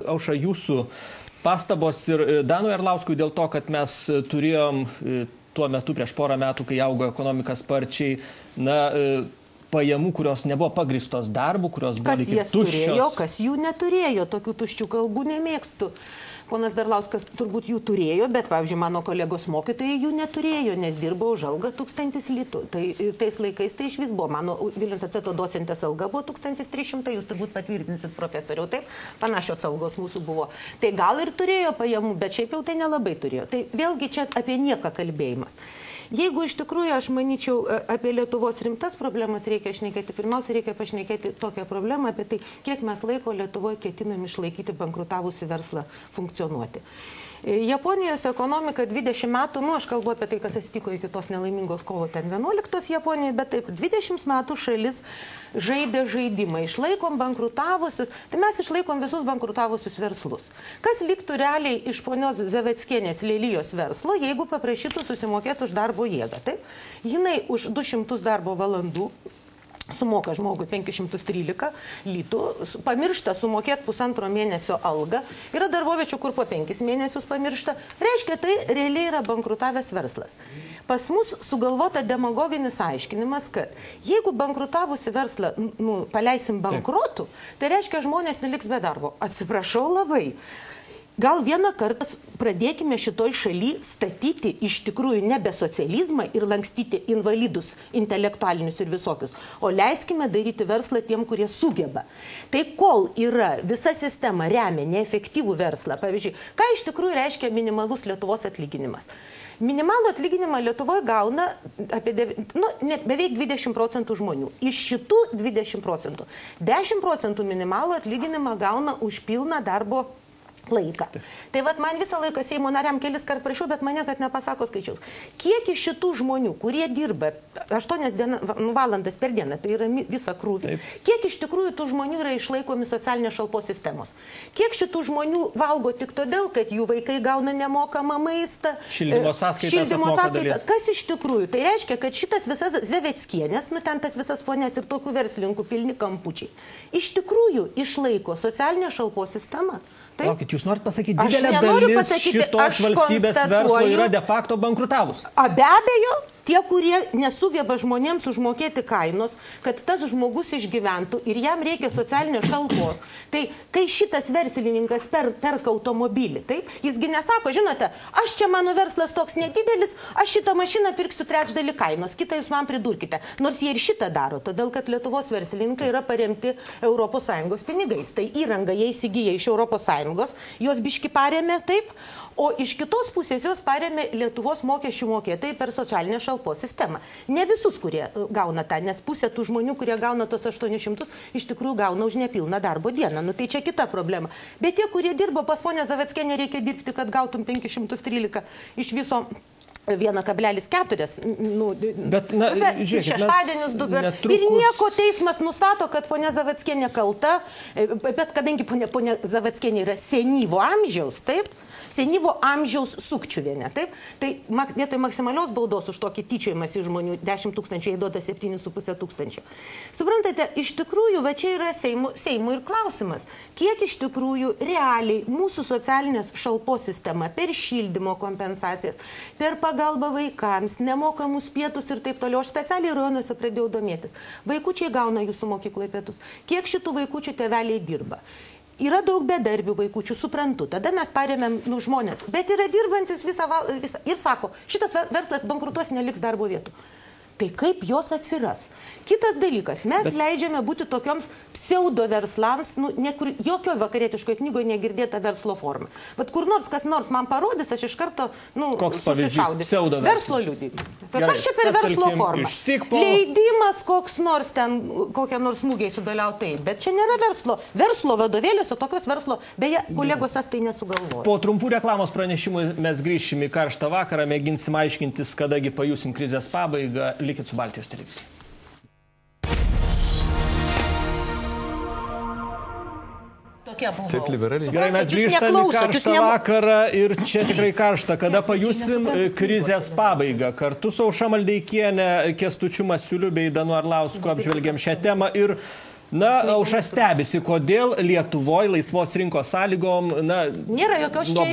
Aušra, jūsų pastabos ir Danui Arlauskui dėl to, kad mes turėjom tuo metu prieš porą metų, kai augo ekonomika sparčiai, pajamų, kurios nebuvo pagristos darbų, kurios buvo lyg ir tuščios. Kas jas turėjo, kas jų neturėjo, tokių tuščių kalbų nemėgstu. Ponas Darlauskas turbūt jų turėjo, bet, pavyzdžiui, mano kolegos mokytojai jų neturėjo, nes dirbo už algą 1000 litų. Tai tais laikais tai iš vis buvo. Mano Vilniaus universiteto docentės alga buvo 1300, jūs turbūt patvirtinsit, profesoriau, taip, panašios algos mūsų buvo. Tai gal ir turėjo pajamų, bet šiaip jau tai nelabai turėjo. Tai vėlgi čia apie nieką kalbėjimas. Jeigu iš tikrųjų, aš manyčiau, apie Lietuvos rimtas problemas reikia šnekėti, pirmiausia, reikia pašnekėti tokią problemą apie tai, kiek mes laiko Lietuvoje ketinam išlaikyti bankrutavusi verslą funkcionuoti. Japonijos ekonomika 20 metų, aš kalbu apie tai, kas atsitiko iki tos nelaimingos kovo 11 Japonijoje, bet taip, 20 metų šalis žaidė žaidimą, išlaikom bankrutavusius, tai mes išlaikom visus bankrutavusius verslus. Kas liktų realiai iš ponios Zaveckienės Lelijos verslo, jeigu paprašytų susimokėti už darbo jėgą? Taip? Jinai už 200 darbo valandų sumoka žmogui 513 litų, pamiršta sumokėti 1,5 mėnesio algą, yra darboviečių, kur po 5 mėnesius pamiršta, reiškia, tai realiai yra bankrutavęs verslas. Pas mus sugalvota demagoginis aiškinimas, kad jeigu bankrutavusi verslą paleisim bankrotų, tai reiškia, žmonės neliks be darbo. Atsiprašau labai. Gal vieną kartą pradėkime šitoj šaly statyti iš tikrųjų nebe socializmą ir lankstyti invalidus intelektualinius ir visokius, o leiskime daryti verslą tiem, kurie sugeba. Tai kol yra visa sistema remia neefektyvų verslą, pavyzdžiui, ką iš tikrųjų reiškia minimalus Lietuvos atlyginimas? Minimalų atlyginimą Lietuvoje gauna apie beveik 20% žmonių. Iš šitų 20%, 10% minimalų atlyginimą gauna už pilną darbo laiką. Tai vat man visą laiką Seimo nariam kelis kart prašiau, bet mane kad nepasako skaičiaus. Kiek iš šitų žmonių, kurie dirba 8 valandas per dieną, tai yra visą krūvį, kiek iš tikrųjų tų žmonių yra išlaikomi socialinės šalpos sistemos? Kiek šitų žmonių valgo tik todėl, kad jų vaikai gauna nemokamą maistą, šildymo sąskaitą? Kas iš tikrųjų? Tai reiškia, kad šitas visas Zaveckienės, ten tas visas ponės ir tokių verslininkų pilni kampučiai, iš tikrųjų išlaiko socialinę šalpos sistemą. Laukit, jūs norit pasakyti, didelė dalis šitos valstybės verslo yra de facto bankrutavus? Be abejo, tie, kurie nesugeba žmonėms užmokėti kainos, kad tas žmogus išgyventų ir jam reikia socialinės šalpos. Tai kai šitas verslininkas perka automobilį, taip, jisgi nesako, žinote, aš čia mano verslas toks nedidelis, aš šitą mašiną pirksiu 1/3 kainos, kitą jūs man pridurkite. Nors jie ir šitą daro, todėl kad Lietuvos verslininkai yra paremti ES pinigais. Tai įrangą jie įsigyja iš ES, jos biški paremė, taip, o iš kitos pusės jos paremė Lietuvos mokesčių mokėtojai per socialinę šalpos sistemą. Ne visus, kurie gauna tą, nes pusė tų žmonių, kurie gauna tos 800, iš tikrųjų gauna už nepilną darbo dieną. Tai čia kita problema. Bet tie, kurie dirbo pas ponę Zaveckienę, reikia dirbti, kad gautum 513 iš viso 1,4. Bet, šeštadienis 2. Ir nieko teismas nustato, kad ponia Zaveckienė kalta, bet kadangi ponia Zaveckienė yra senyvo amžiaus, taip, senyvo amžiaus sukčiuvienė, taip, tai vietoj maksimalios baudos už tokį tyčiojimas iš žmonių 10 000 jai duoda 7,5 tūkstančio. Suprantate, iš tikrųjų, va čia yra Seimui ir klausimas, kiek iš tikrųjų realiai mūsų socialinės šalpos sistema per šildymo kompensacijas, per pagalbą vaikams, nemokamus pietus ir taip toliau. Aš specialiai rajonuose pradėjau domėtis. Vaikučiai gauna jūsų mokykloje pietus. Kiek šitų vaikučių tėveliai dirba? Yra daug bedarbių vaikučių, suprantu. Tada mes paremėm žmonės. Bet yra dirbantis visą ir sako, šitas verslas bankrutuos, neliks darbo vietų. Tai kaip jos atsiras? Kitas dalykas, mes leidžiame būti tokioms pseudo verslams, jokio vakarietiškoje knygoje negirdėta verslo forma. Bet kur nors, kas nors man parodys, aš iš karto koks pavyzdys pseudo verslo liudijimas. Kas čia per verslo formą? Leidimas koks nors ten, kokią nors smūgiai sudaliau taip, bet čia nėra verslo. Verslo vadovėliuose tokios verslo, beje, kolegos tai nesugalvoja. Po trumpų reklamos pranešimų mes grįšim į karštą vakarą, mėginsim aiškintis, kadagi pajusim krizės pabaigą. Likit su Baltijos televizija. Taip liberaliai. Gerai, mes grįžtame į karštą vakarą ir čia tikrai karšta. Kada pajusim krizės pabaigą? Kartu su Aušra Maldeikienė, Kęstučiu Masiuliu bei Danu Arlausku apžvelgiam šią temą ir Na, Aušra stebisi, kodėl Lietuvoje laisvos rinkos sąlygom, na, nėra jokios čia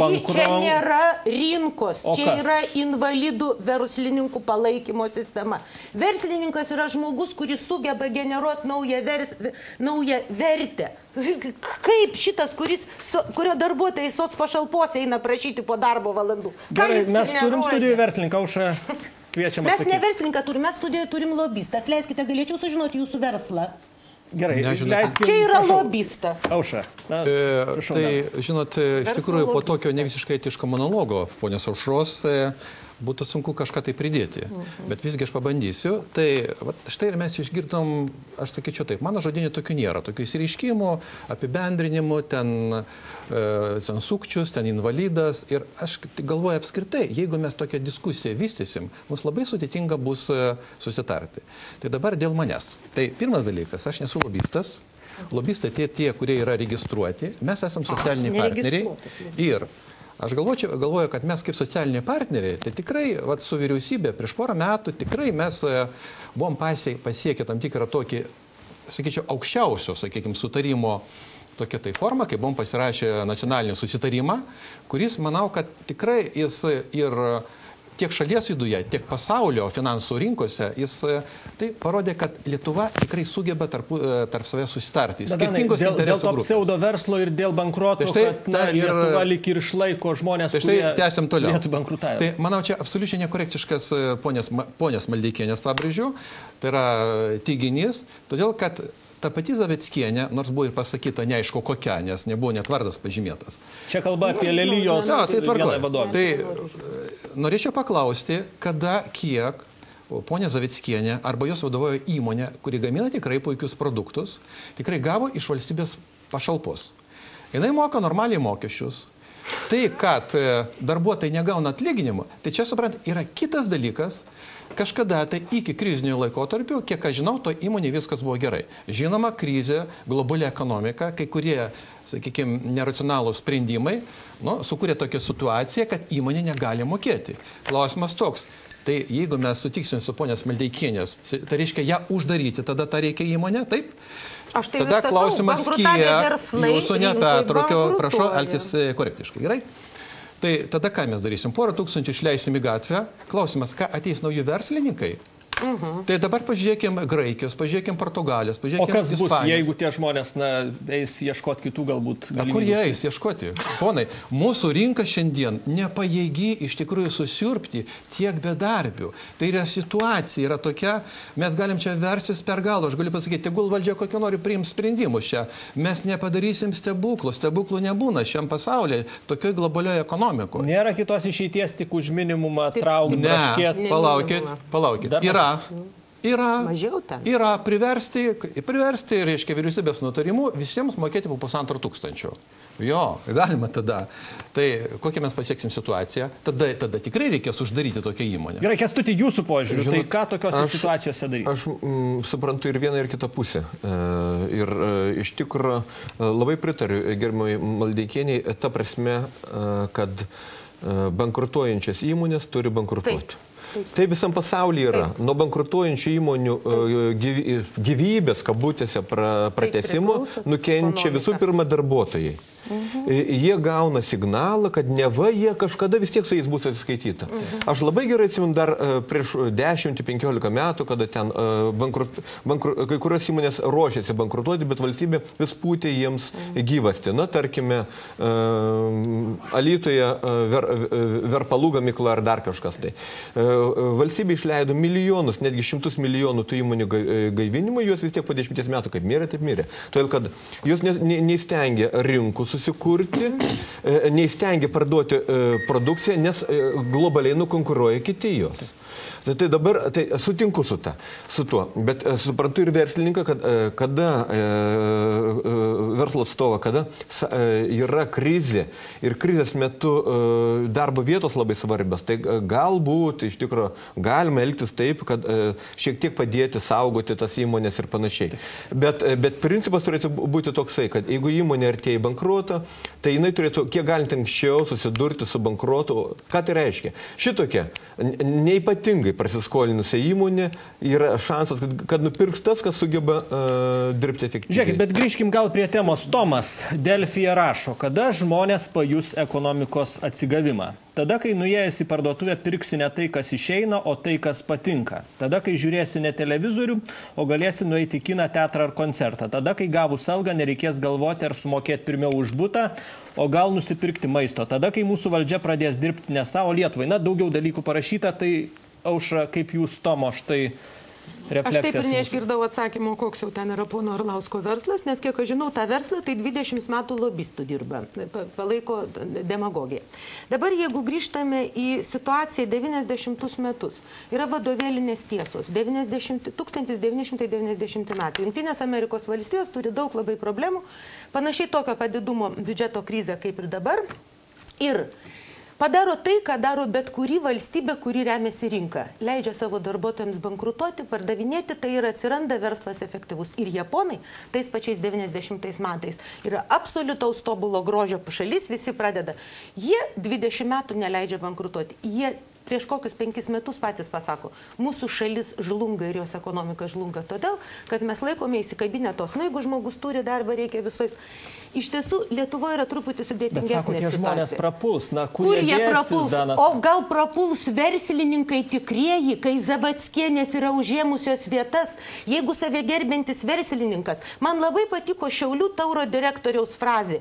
nėra rinkos, čia yra invalidų verslininkų palaikymo sistema. Verslininkas yra žmogus, kuris sugeba generuoti naują vertę. Kaip šitas, kurio darbuotojai soc pašalpos eina prašyti po darbo valandų? Gerai, mes turim studijoje verslininką, Aušra, kviečiam atsakyti. Mes ne verslininką turim, mes studijoje turim lobistą. Atleiskite, galėčiau sužinoti jūsų verslą. Gerai, leiskime. Čia yra lobistas. Aušra. Tai, žinot, iš tikrųjų, po tokio ne visiškai etiško monologo, ponios Aušros, būtų sunku kažką tai pridėti. Bet visgi aš pabandysiu. Tai štai ir mes išgirdom, aš sakyčiau taip, mano žodinė tokių nėra. Tokių įsireiškimų, apibendrinimų, ten sukčius, ten invalidas. Ir aš galvoju apskritai, jeigu mes tokią diskusiją vystysim, mums labai sudėtinga bus susitarti. Tai dabar dėl manęs. Tai pirmas dalykas, aš nesu lobistas. Lobistai tie, kurie yra registruoti. Mes esam socialiniai partneriai. Ir aš galvoju, kad mes kaip socialiniai partneriai, tai tikrai su vyriausybė prieš porą metų tikrai mes buvom pasiekę tam tikrą tokį, sakyčiau, aukščiausio, sakykime, sutarimo tokia tai forma, kai buvom pasirašę nacionalinį susitarimą, kuris, manau, kad tikrai jis ir tiek šalies viduje, tiek pasaulio finansų rinkose, jis tai parodė, kad Lietuva tikrai sugeba tarp savęs susitarti. Skirtingos interesų grupės. Dėl to pseudo verslo ir dėl bankroto, kad Lietuva lyg ir išlaiko žmonės, kurie lietų bankrutavę. Tai, manau, čia absoliučiai nekorektiškas ponios Maldeikienės pabrėžiu, tai yra teiginys, todėl, kad ta pati Zaveckienė, nors buvo ir pasakyta neaišku kokia, nes nebuvo net vardas pažymėtas. Čia kalba apie Lelijos vieną vadovę. Tai norėčiau paklausti, kada, kiek ponia Zaveckienė arba jos vadovauja įmonė, kuri gamina tikrai puikius produktus, tikrai gavo iš valstybės pašalpos. Jinai moka normaliai mokesčius. Tai, kad darbuotojai negauna atlyginimo, tai čia, suprant, yra kitas dalykas. Kažkada tai iki krizinio laikotarpio, kiek aš žinau, to įmonė viskas buvo gerai. Žinoma, krizė, globali ekonomika, kai kurie, sakykime, neracionalūs sprendimai, sukūrė tokią situaciją, kad įmonė negali mokėti. Klausimas toks. Tai jeigu mes sutiksim su ponios Maldeikienės, tai reiškia ją uždaryti, tada tą reikia įmonę, taip? Tada klausimas, kiek jūsų nepertraukiau, prašau elgtis korektiškai, gerai? Tai tada ką mes darysim? Porą tūkstančių išleisim į gatvę. Klausimas, ką ateis nauji verslininkai? Tai dabar pažiūrėkim Graikijos, pažiūrėkim Portugalijos, pažiūrėkim Ispanijos. O kas bus, jeigu tie žmonės eis ieškoti kitų galbūt galimybių? Kur jie eis ieškoti? Ponai, mūsų rinka šiandien nepajėgi iš tikrųjų susiurbti tiek bedarbių. Tai yra situacija, yra tokia, mes galim čia versis per galą. Aš galiu pasakyti, tegul valdžia kokio nori priims sprendimus čia. Mes nepadarysim stebuklų. Stebuklų nebūna šiam pasaulyje, tokioj globalioje ekonomikoje. Nėra kitos išeities tik už minimumą traukti, braškėti. Ne, palaukit. Yra priversti, reiškia, vyriausybės nutarimų visiems mokėti po 1500. Jo, galima tada. Tai kokią mes pasieksim situaciją, tada tikrai reikės uždaryti tokią įmonę. Gerai, Kęstuti, jūsų požiūriu, tai ką tokiose situacijose daryti? Aš suprantu ir vieną ir kitą pusę. Ir iš tikrųjų labai pritariu gerbiamai Maldeikieniai, ta prasme, kad bankrutuojančias įmonės turi bankrutuoti. Tai visam pasaulyje yra. Nuo bankrutuojančių įmonių gyvybės, kabutėse, pratęsimo nukenčia visų pirma darbuotojai. Jie gauna signalą, kad neva jie kažkada vis tiek su jais bus atsiskaityta. Aš labai gerai atsimenu dar prieš 10-15 metų, kada ten kai kurios įmonės ruošėsi bankrutuoti, bet valstybė vis pūtė jiems gyvasti. Na, tarkime, Alytuje verpalų gamykla ar dar kažkas tai. Valstybė išleido milijonus, netgi 100 milijonų tų įmonių gaivinimui, juos vis tiek po 10 metų kaip mirė, taip mirė. Todėl, kad jos neįstengia rinkų susikurti, neįstengia parduoti produkciją, nes globaliai nukonkuruoja kiti jos. Tai dabar sutinku su tuo, bet suprantu ir verslininką, kad kada verslo atstovo, kada yra krizė ir krizės metu darbo vietos labai svarbios, tai galbūt iš tikrųjų galima elgtis taip, kad šiek tiek padėti saugoti tas įmonės ir panašiai. Bet principas turėtų būti toksai, kad jeigu įmonė artėja į bankrotą, tai jinai turėtų kiek galint anksčiau susidurti su bankrotu. Ką tai reiškia? Šitokia neypatingai prasiskolinusią įmonę yra šansas, kad nupirks tas, kas sugeba dirbti efektyviai. Žiūrėkit, bet grįžkim gal prie temos. Tomas Delfyje rašo, kada žmonės pajus ekonomikos atsigavimą. Tada, kai nuėjęs į parduotuvę pirksi ne tai, kas išeina, o tai, kas patinka. Tada, kai žiūrėsi ne televizorių, o galėsi nueiti į kiną, teatrą ar koncertą. Tada, kai gavus algą, nereikės galvoti ar sumokėti pirmiau už butą, o gal nusipirkti maisto. Tada, kai mūsų valdžia pradės dirbti ne savo Lietuvai. Na, daugiau dalykų parašyta, tai Aušra, kaip jūs, Tomo, štai refleksijas. Aš taip ir neišgirdau atsakymo, koks jau ten yra pono Arlausko verslas, nes kiek aš žinau, tą verslą tai 20 metų lobistų dirba, palaiko demagogiją. Dabar, jeigu grįžtame į situaciją 90 metus, yra vadovėlinės tiesos, 1990 metų. Jungtinės Amerikos valstijos turi daug labai problemų, panašiai tokio padidumo biudžeto krizė kaip ir dabar. Ir padaro tai, ką daro bet kuri valstybė, kuri remiasi rinką. Leidžia savo darbuotojams bankrutuoti, pardavinėti, tai ir atsiranda verslas efektyvus. Ir japonai tais pačiais 90 metais yra absoliutaus tobulo grožio šalis, visi pradeda. Jie 20 metų neleidžia bankrutuoti. Jie prieš kokius 5 metus patys pasako, mūsų šalis žlunga ir jos ekonomika žlunga todėl, kad mes laikome įsikabinę tos, jeigu žmogus turi darbą, reikia visois. Iš tiesų, Lietuvoje yra truputį sudėtingesnė situacija. Bet sako, tie žmonės prapuls, na, kur jie prapuls? O gal prapuls verslininkai tikrieji, kai Zavatskienės yra užėmusios vietas, jeigu save gerbintis verslininkas. Man labai patiko Šiaulių Tauro direktoriaus frazė.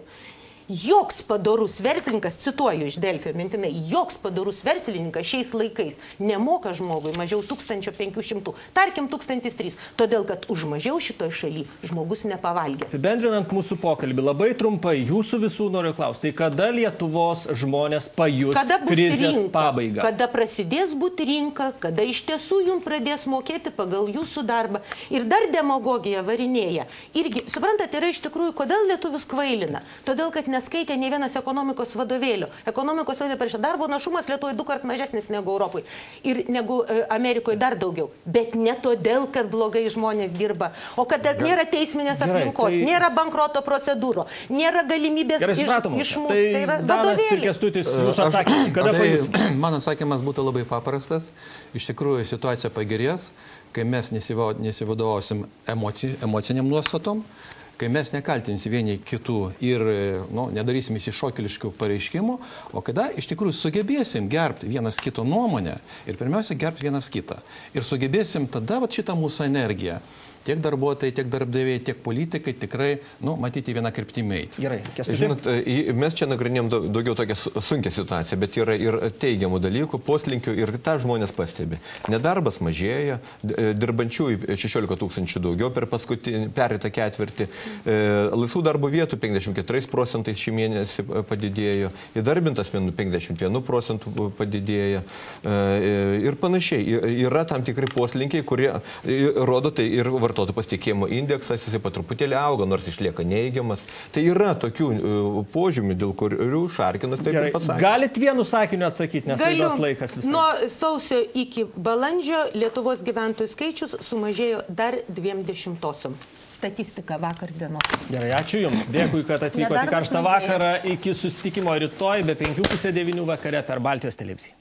Joks padorus verslininkas, cituoju iš Delfio mintinai, joks padorus verslininkas šiais laikais nemoka žmogui mažiau 1500, tarkim 1003, todėl kad už mažiau šitoj šaly žmogus nepavalgė. Apibendrinant mūsų pokalbį, labai trumpai, jūsų visų noriu klausti, tai kada Lietuvos žmonės pajus krizės pabaigą? Kada prasidės būti rinka, kada iš tiesų jums pradės mokėti pagal jūsų darbą. Ir dar demagogija varinėja. Irgi, suprantate, yra iš tikrųjų, kodėl lietuvius kvailina? Todėl, kad neskaitė ne vienas ekonomikos vadovėlių. Ekonomikos vadovėlių parašė, darbo našumas Lietuvoje 2 kart mažesnis negu Europoje ir negu Amerikoje dar daugiau. Bet ne todėl, kad blogai žmonės dirba, o kad nėra teisminės aplinkos, nėra bankroto procedūro, nėra galimybės išmušti. Tai yra vadovėlis. Kestutis, jūsų atsakymas, kada pajus? Mano atsakymas būtų labai paprastas. Iš tikrųjų, situacija pagerės, kai mes nesivadovausim emociniam nuostatom, kai mes nekaltinsim vieni kitų ir nedarysim įsišokėliškų pareiškimų, o kada iš tikrųjų sugebėsim gerbti vienas kito nuomonę ir pirmiausia gerbti vienas kitą. Ir sugebėsim tada šitą mūsų energiją. Tiek darbuotojai, tiek darbdaviai, tiek politikai tikrai, matyti vieną kryptimį eiti. Gerai, žinot, mes čia nagrinėjom daugiau tokią sunkią situaciją, bet yra ir teigiamų dalykų, poslinkių ir tą žmonės pastebi. Nedarbas mažėja, dirbančiųjų 16 000 daugiau per pereitą ketvirtį, laisvų darbo vietų 54% šį mėnesį padidėjo, įdarbintas asmenų 51% padidėjo ir panašiai. Yra tam tikri poslinkiai, kurie rodo tai ir vartotojų pasitikėjimo indeksas, jisai po truputėlį auga, nors išlieka neigiamas. Tai yra tokių požymių, dėl kurių Šarkinas taip ir pasakė. Galit vienu sakiniu atsakyti, nes laidos laikas visai. Nuo sausio iki balandžio Lietuvos gyventojų skaičius sumažėjo dar 0,2. Statistika vakar dienos. Gerai, ačiū Jums. Dėkui, kad atvykote į Karštą vakarą. Iki susitikimo rytoj be 8:30 vakare per Baltijos televiziją.